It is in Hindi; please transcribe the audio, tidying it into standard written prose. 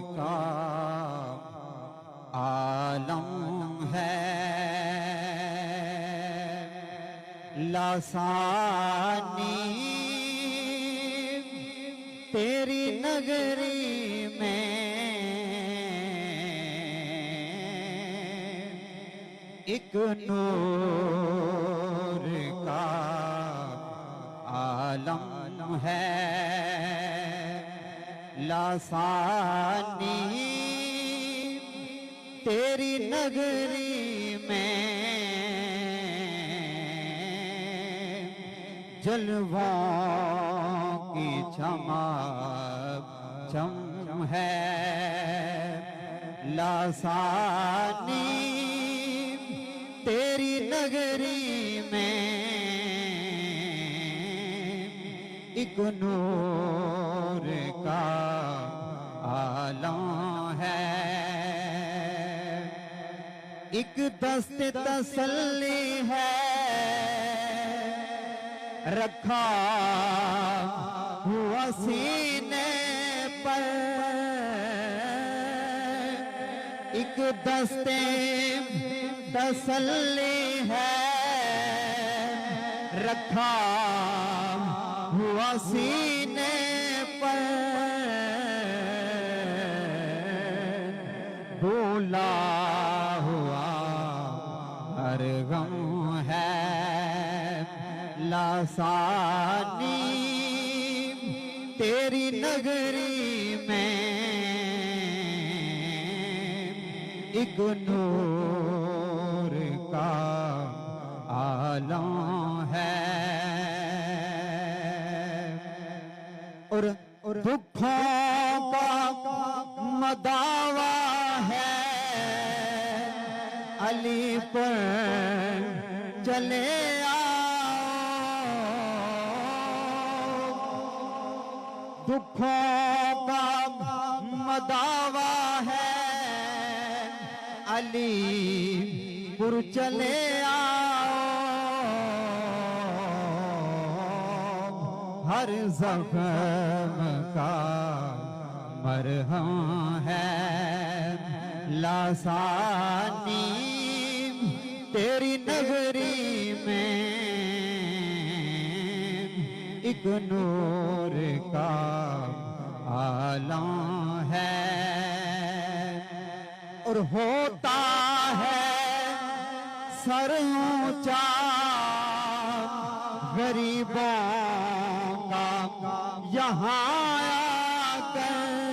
का आलम है, लासानी तेरी नगरी में एक नूर का आलम है, लासानी तेरी नगरी में जलवों की चमचम है, लासानी तेरी नगरी में एक नूर का आलम है, एक दस्ते तसल्ली है रखा हुआ सीने पर, एक दस्ते तसल्ली है रखा हुआ सीने पर, भूला हुआ हर गम है, लासानी तेरी नगरी में एक नूर का आलम है, और दुखों का मदावा है, अली पर चले दुखों का मदावा है, अली पुर चले आओ, हर जख्म का मरहम है, लासानी तेरी नगरी में एक नूर का आलम है, और होता है सर ऊंचा गरीबों का यहाँ